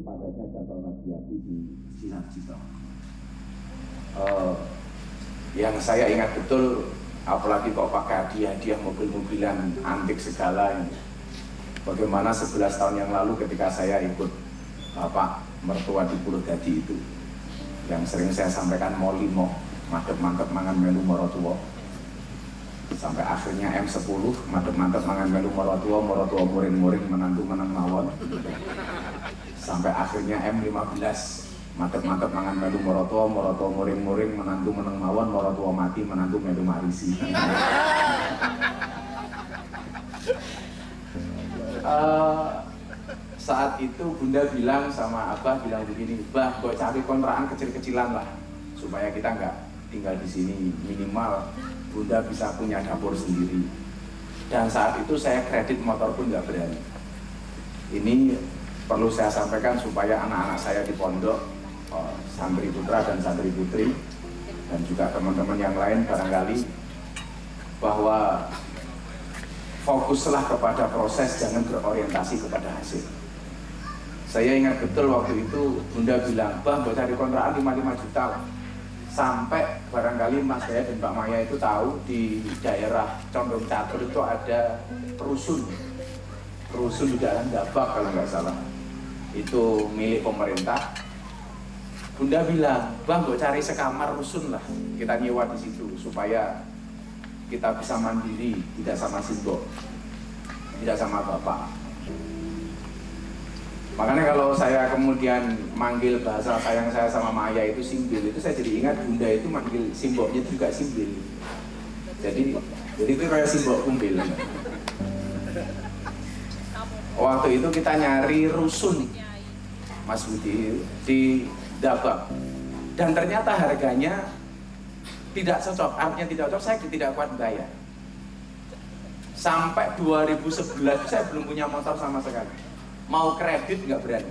padatnya jadwal radiasi di Sinarjito. Yang saya ingat betul, apalagi kok pakai hadiah mobil-mobilan antik segala ini. Bagaimana 11 tahun yang lalu ketika saya ikut Bapak mertua di Purwodadi itu, yang sering saya sampaikan mau limo, mantep-mantep mangan melu morotua, sampai akhirnya M10, mantep-mantep mangan melu morotua, morotua muring-muring menantu menang mawon, sampai akhirnya M15, mantep-mantep mangan melu morotua, morotua muring-muring menantu menang mawon, morotua mati menantu melu marisi. Saat itu Bunda bilang sama Abah, bilang begini, Bah, kok cari kontrakan kecil-kecilan lah supaya kita nggak tinggal di sini, minimal Bunda bisa punya dapur sendiri. Dan saat itu saya kredit motor pun nggak berani. Ini perlu saya sampaikan supaya anak-anak saya di pondok, santri putra dan santri putri, dan juga teman-teman yang lain barangkali, bahwa fokuslah kepada proses, jangan berorientasi kepada hasil. Saya ingat betul waktu itu Bunda bilang, Bang, buat cari kontrakan 55 juta lah. Sampai barangkali Mas Daya dan Mbak Maya itu tahu di daerah Condong Catur itu ada rusun di daerah Dabak kalau nggak salah, itu milik pemerintah. Bunda bilang, Bang, buat cari sekamar rusun lah, kita nyewa di situ supaya kita bisa mandiri, tidak sama simbol, tidak sama bapak. Makanya kalau saya kemudian manggil bahasa sayang saya sama Maya itu simbil, itu saya jadi ingat Bunda itu manggil simbolnya juga simbil. Jadi itu kayak simbol kumbil. Waktu itu kita nyari rusun, Mas Budi, di Dabak, dan ternyata harganya tidak cocok. Artinya tidak cocok, saya tidak kuat bayar. Sampai 2011 saya belum punya motor sama sekali. Mau kredit nggak berani.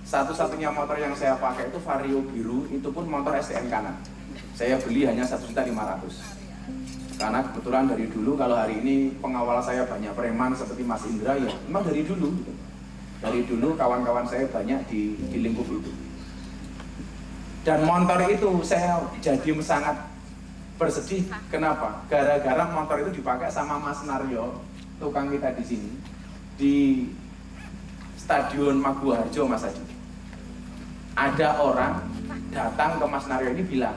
Satu-satunya motor yang saya pakai itu Vario biru, itu pun motor STN kanan. Saya beli hanya 1.500.000. Karena kebetulan dari dulu, kalau hari ini pengawal saya banyak preman seperti Mas Indra, ya memang dari dulu gitu. Dari dulu kawan-kawan saya banyak di lingkup itu. Dan motor itu saya jadi sangat bersedih. Kenapa? Gara-gara motor itu dipakai sama Mas Naryo, tukang kita di sini, di Stadion Maguwarjo, Mas Adi. Ada orang datang ke Mas Naryo ini bilang,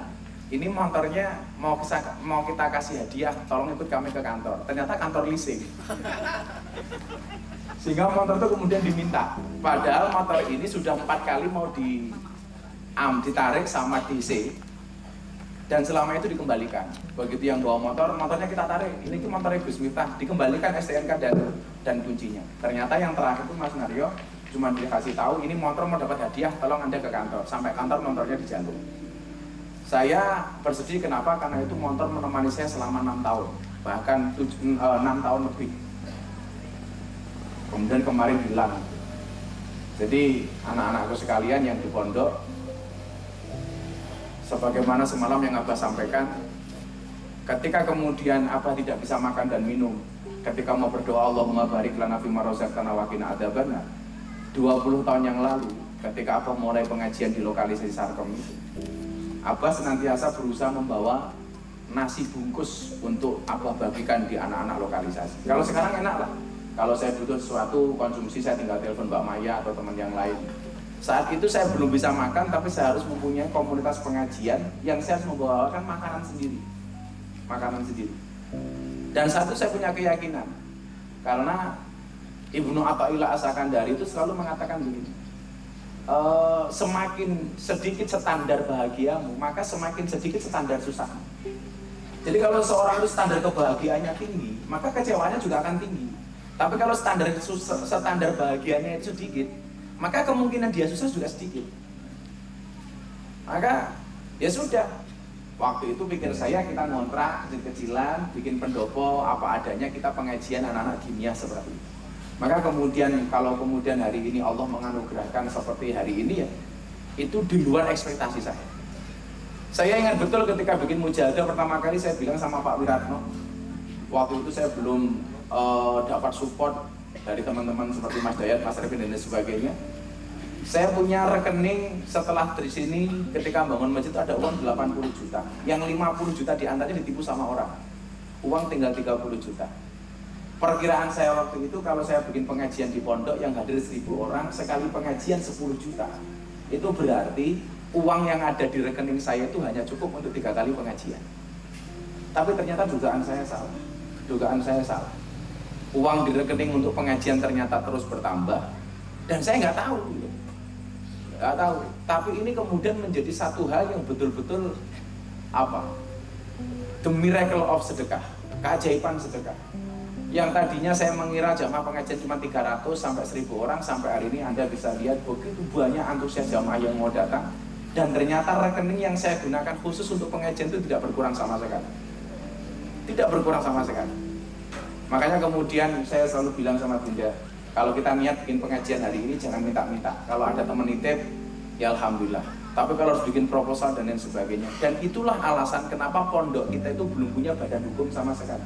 ini motornya mau kita kasih hadiah, tolong ikut kami ke kantor. Ternyata kantor leasing. Sehingga motor itu kemudian diminta. Padahal motor ini sudah 4 kali mau ditarik sama DC, dan selama itu dikembalikan. Begitu yang bawa motornya kita tarik, ini tuh motornya Gus Miftah, dikembalikan STNK dan kuncinya. Ternyata yang terakhir itu Mas Naryo cuma dikasih tahu, ini motor mau dapat hadiah, tolong Anda ke kantor. Sampai kantor motornya dijantung. Saya bersedih, kenapa? Karena itu motor menemani saya selama 6 tahun, bahkan 6 tahun lebih. Kemudian kemarin hilang. Jadi anak-anakku sekalian yang di pondok, sebagaimana semalam yang Abah sampaikan, ketika kemudian Abah tidak bisa makan dan minum, ketika mau berdoa Allahumma barik lana fima razaqtana wa qina adzabannar, 20 tahun yang lalu ketika Abah mulai pengajian di lokalisasi Sarkom itu, Abah senantiasa berusaha membawa nasi bungkus untuk Abah bagikan di anak-anak lokalisasi. Kalau sekarang enak lah, kalau saya butuh sesuatu konsumsi, saya tinggal telepon Mbak Maya atau teman yang lain. Saat itu saya belum bisa makan, tapi saya harus mempunyai komunitas pengajian yang saya harus membawakan makanan sendiri. Dan satu saya punya keyakinan, karena Ibnu Athaillah As-Sakandari itu selalu mengatakan begini, semakin sedikit standar bahagiamu, maka semakin sedikit standar susahmu. Jadi kalau seorang itu standar kebahagiaannya tinggi, maka kecewanya juga akan tinggi. Tapi kalau standar bahagianya itu sedikit, maka kemungkinan dia susah juga sedikit. Maka ya sudah, waktu itu pikir saya kita ngontrak kecil-kecilan, bikin pendopo apa adanya, kita pengajian anak-anak kimia seperti itu. Maka kemudian kalau kemudian hari ini Allah menganugerahkan seperti hari ini, ya itu di luar ekspektasi saya. Saya ingat betul ketika bikin mujahadah pertama kali, saya bilang sama Pak Wiratno, waktu itu saya belum dapat support dari teman-teman seperti Mas Dayat, Mas Revin dan sebagainya. Saya punya rekening setelah dari sini ketika bangun masjid itu ada uang 80 juta. Yang 50 juta diantaranya ditipu sama orang. Uang tinggal 30 juta. Perkiraan saya waktu itu kalau saya bikin pengajian di pondok yang hadir 1000 orang, sekali pengajian 10 juta. Itu berarti uang yang ada di rekening saya itu hanya cukup untuk 3 kali pengajian. Tapi ternyata dugaan saya salah. Dugaan saya salah. Uang di rekening untuk pengajian ternyata terus bertambah dan saya nggak tahu. Nggak tahu, tapi ini kemudian menjadi satu hal yang betul-betul apa? The miracle of sedekah, keajaiban sedekah. Yang tadinya saya mengira jamaah pengajian cuma 300 sampai 1000 orang, sampai hari ini Anda bisa lihat begitu banyak antusias jamaah yang mau datang, dan ternyata rekening yang saya gunakan khusus untuk pengajian itu tidak berkurang sama sekali. Tidak berkurang sama sekali. Makanya kemudian saya selalu bilang sama Bunda, kalau kita niat bikin pengajian hari ini jangan minta-minta. Kalau ada teman nitip, ya alhamdulillah. Tapi kalau harus bikin proposal dan lain sebagainya. Dan itulah alasan kenapa pondok kita itu belum punya badan hukum sama sekali.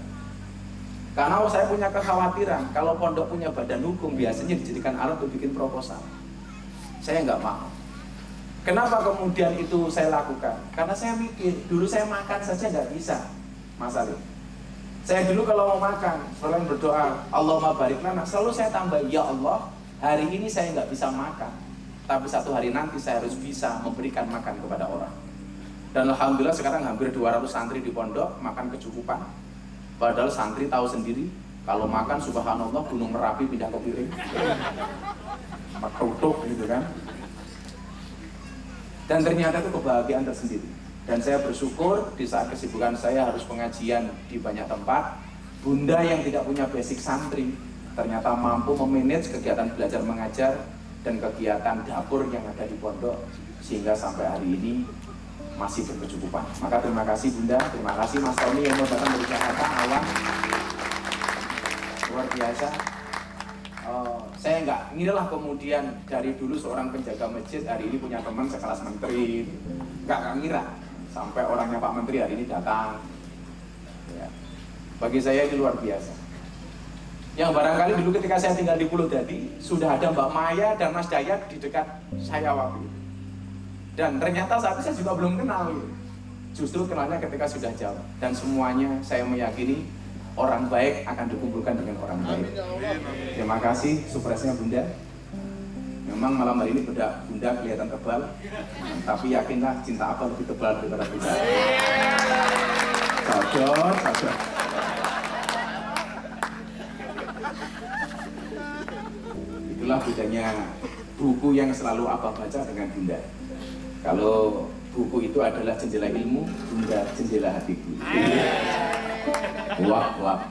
Karena saya punya kekhawatiran, kalau pondok punya badan hukum biasanya dijadikan alat untuk bikin proposal. Saya nggak mau. Kenapa kemudian itu saya lakukan? Karena saya mikir, dulu saya makan saja nggak bisa, Mas Ali. Saya dulu kalau mau makan, selain berdoa, Allahumma barik lana, selalu saya tambah, ya Allah, hari ini saya nggak bisa makan, tapi satu hari nanti saya harus bisa memberikan makan kepada orang. Dan alhamdulillah sekarang hampir 200 santri di pondok makan kecukupan. Padahal santri tahu sendiri, kalau makan subhanallah gunung Merapi pindah ke piring, tutup gitu kan. Dan ternyata itu kebahagiaan tersendiri. Dan saya bersyukur di saat kesibukan saya harus pengajian di banyak tempat, Bunda yang tidak punya basic santri ternyata mampu memanage kegiatan belajar mengajar dan kegiatan dapur yang ada di pondok sehingga sampai hari ini masih berkecukupan. Maka terima kasih Bunda, terima kasih Mas Tony yang mau datang dari Jakarta awal, luar biasa. Saya nggak ngirilah kemudian dari dulu seorang penjaga masjid hari ini punya teman sekelas menteri, nggak ngira. Sampai orangnya Pak Menteri hari ini datang ya. Bagi saya ini luar biasa. Yang barangkali dulu ketika saya tinggal di Pulau Dadi sudah ada Mbak Maya dan Mas Dayat di dekat saya waktu itu. Dan ternyata saat itu saya juga belum kenal gitu. Justru kenalnya ketika sudah jauh. Dan semuanya saya meyakini orang baik akan dikumpulkan dengan orang baik. Terima kasih surprise-nya Bunda. Memang malam hari ini Bunda kelihatan tebal, tapi yakinlah cinta apa lebih tebal daripada Bunda. Cocok. Itulah bedanya buku yang selalu Abah baca dengan Bunda. Kalau buku itu adalah jendela ilmu, Bunda jendela hatiku. Wah.